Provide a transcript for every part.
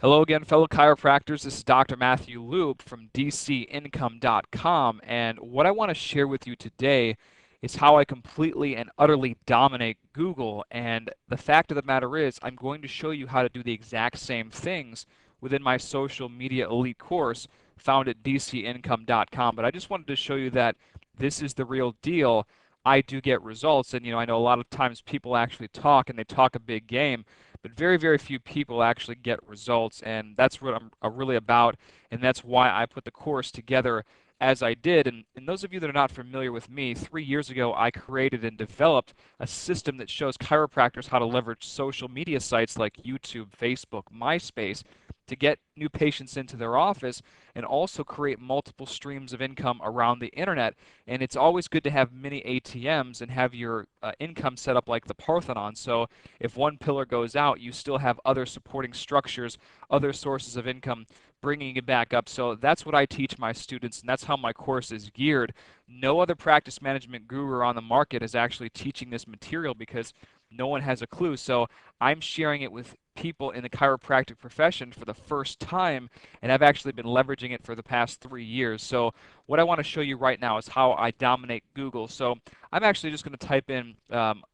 Hello again, fellow chiropractors. This is Dr. Matthew Loop from DCincome.com, and what I want to share with you today is how I completely and utterly dominate Google. And the fact of the matter is, I'm going to show you how to do the exact same things within my social media elite course found at DCincome.com. But I just wanted to show you that this is the real deal. I do get results, and I know a lot of times people actually talk and they talk a big game, but very, very few people actually get results, and that's what I'm really about, and that's why I put the course together as I did. And those of you that are not familiar with me, 3 years ago I created and developed a system that shows chiropractors how to leverage social media sites like YouTube, Facebook, MySpace to get new patients into their office and also create multiple streams of income around the internet. And it's always good to have many ATMs and have your income set up like the Parthenon. So if one pillar goes out, you still have other supporting structures, other sources of income bringing it back up. So that's what I teach my students, and that's how my course is geared. No other practice management guru on the market is actually teaching this material because no one has a clue. So I'm sharing it with people in the chiropractic profession for the first time, and I've actually been leveraging it for the past 3 years. So what I want to show you right now is how I dominate Google. So I'm actually just going to type in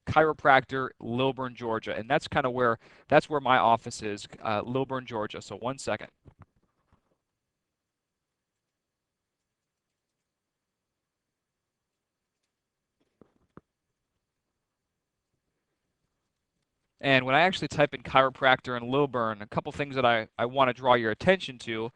chiropractor Lilburn, Georgia, and that's where my office is, Lilburn, Georgia. So one second. And when I actually type in chiropractor in Lilburn, a couple things that I want to draw your attention to.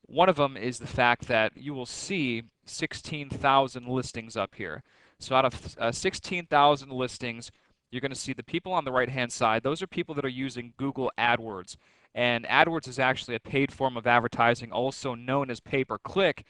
One of them is the fact that you will see 16,000 listings up here. So out of 16,000 listings, you're going to see the people on the right-hand side. Those are people that are using Google AdWords. And AdWords is actually a paid form of advertising, also known as pay-per-click.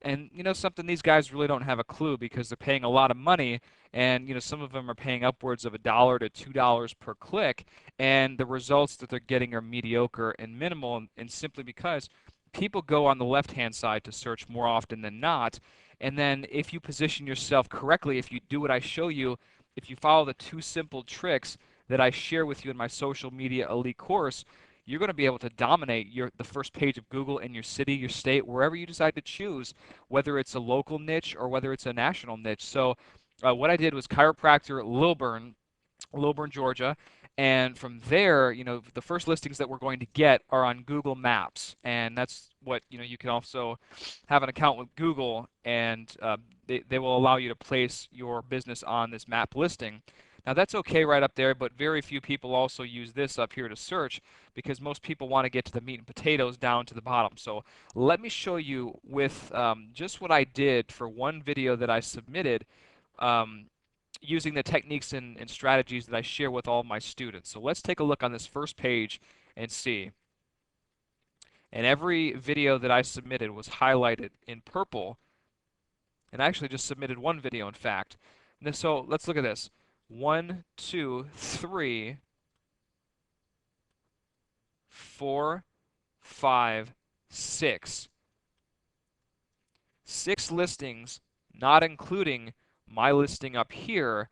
And something, these guys really don't have a clue because they're paying a lot of money, and some of them are paying upwards of $1 to $2 per click, and the results that they're getting are mediocre and minimal, and simply because people go on the left-hand side to search more often than not. And then if you position yourself correctly, if you do what I show you, if you follow the two simple tricks that I share with you in my social media elite course, you're going to be able to dominate the first page of Google in your city, your state, wherever you decide to choose, whether it's a local niche or whether it's a national niche. So what I did was chiropractor Lilburn, Georgia. And from there, the first listings that we're going to get are on Google Maps. And that's what, you can also have an account with Google, and they will allow you to place your business on this map listing. Now that's okay right up there, but very few people also use this up here to search because most people want to get to the meat and potatoes down to the bottom. So let me show you with just what I did for one video that I submitted, um, using the techniques and strategies that I share with all my students. So let's take a look on this first page and see. And every video that I submitted was highlighted in purple, and I actually just submitted one video, in fact. And so let's look at this. 1, 2, 3, 4, 5, 6. 6 listings, not including my listing up here,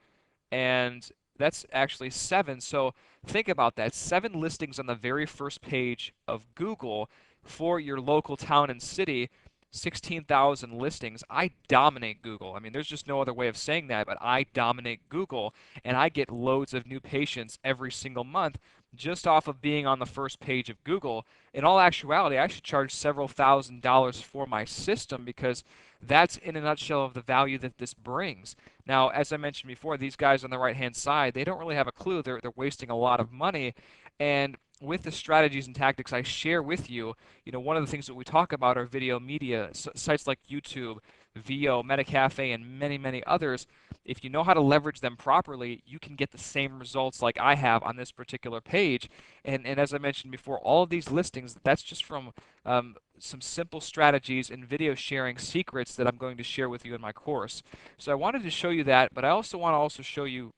and that's actually 7. So think about that. 7 listings on the very first page of Google for your local town and city. 16,000 listings. I dominate Google. I mean, there's just no other way of saying that, but I dominate Google, and I get loads of new patients every single month just off of being on the first page of Google. In all actuality, I should charge several $1,000s for my system because that's in a nutshell of the value that this brings. Now, as I mentioned before, these guys on the right-hand side, they don't really have a clue. They're wasting a lot of money. And with the strategies and tactics I share with you, one of the things that we talk about are video media, sites like YouTube, VO, Metacafe, and many, many others. If you know how to leverage them properly, you can get the same results like I have on this particular page. And as I mentioned before, all of these listings, that's just from some simple strategies and video sharing secrets that I'm going to share with you in my course. So I wanted to show you that, but I also want to show you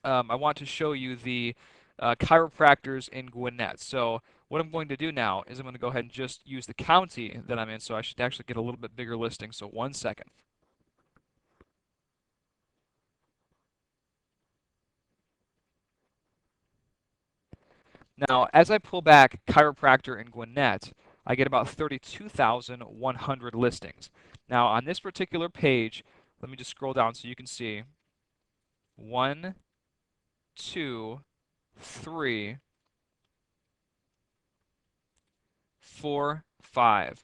the chiropractors in Gwinnett. So what I'm going to do now is I'm going to go ahead and just use the county that I'm in, so I should actually get a little bit bigger listing. So one second. Now, as I pull back chiropractor in Gwinnett, I get about 32,100 listings. Now, on this particular page, let me just scroll down so you can see. 1, 2, 3, 4, 5.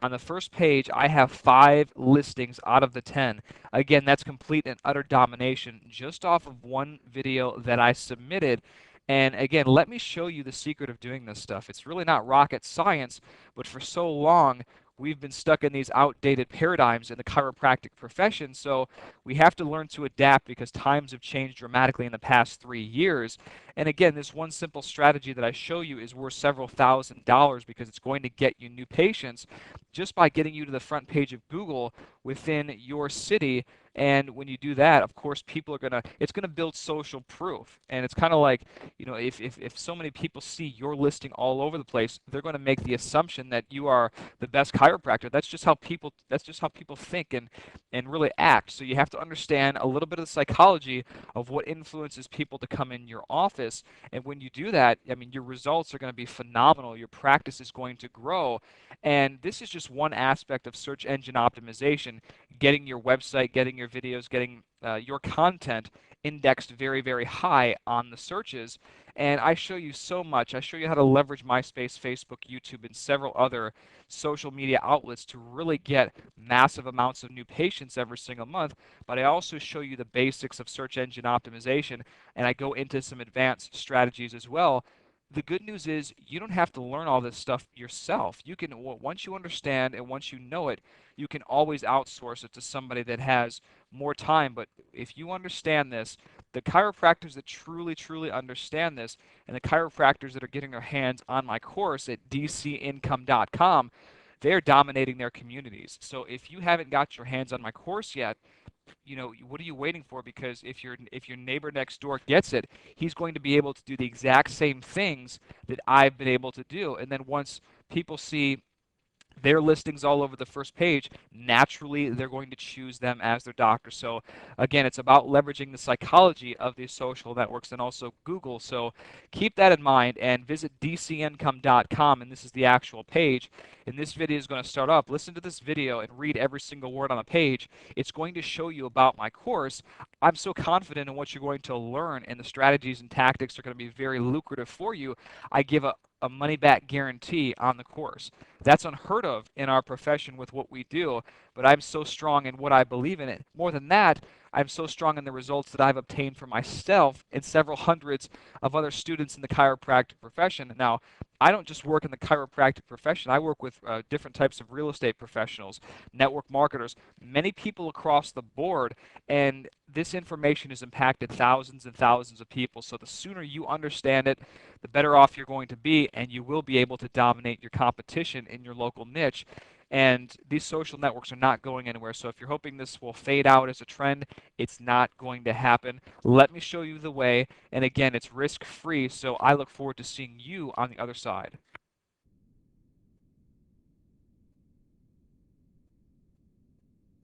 On the first page, I have 5 listings out of the 10. Again, that's complete and utter domination just off of one video that I submitted. And again, let me show you the secret of doing this stuff. It's really not rocket science, but for so long, we've been stuck in these outdated paradigms in the chiropractic profession. So we have to learn to adapt because times have changed dramatically in the past 3 years. And again, this one simple strategy that I show you is worth several $1,000s because it's going to get you new patients just by getting you to the front page of Google within your city. And when you do that, of course, people are it's gonna build social proof. And it's kind of like, if so many people see your listing all over the place, they're going to make the assumption that you are the best chiropractor. That's just how people think and really act. So you have to understand a little bit of the psychology of what influences people to come in your office. And when you do that, I mean, your results are going to be phenomenal. Your practice is going to grow. And this is just one aspect of search engine optimization, getting your website, getting your videos, getting your content indexed very, very high on the searches. And I show you so much. I show you how to leverage MySpace, Facebook, YouTube, and several other social media outlets to really get massive amounts of new patients every single month. But I also show you the basics of search engine optimization, and I go into some advanced strategies as well. The good news is you don't have to learn all this stuff yourself. You can, once you understand and once you know it, you can always outsource it to somebody that has more time. But if you understand this, the chiropractors that truly, truly understand this, and the chiropractors that are getting their hands on my course at dcincome.com, they're dominating their communities. So if you haven't got your hands on my course yet, what are you waiting for? Because if your neighbor next door gets it, he's going to be able to do the exact same things that I've been able to do. And then once people see their listings all over the first page, naturally they're going to choose them as their doctor. So again, it's about leveraging the psychology of these social networks and also Google. So keep that in mind and visit dcincome.com, and this is the actual page. And this video is going to start up. Listen to this video and read every single word on the page. It's going to show you about my course. I'm so confident in what you're going to learn, and the strategies and tactics are going to be very lucrative for you. I give a money back guarantee on the course. That's unheard of in our profession with what we do, but I'm so strong in what I believe in it. More than that, I'm so strong in the results that I've obtained for myself and several hundreds of other students in the chiropractic profession. Now, I don't just work in the chiropractic profession. I work with different types of real estate professionals, network marketers, many people across the board, and this information has impacted thousands and thousands of people. So the sooner you understand it, the better off you're going to be, and you will be able to dominate your competition in your local niche. And these social networks are not going anywhere. So if you're hoping this will fade out as a trend, it's not going to happen. Let me show you the way. And again, it's risk-free. So I look forward to seeing you on the other side.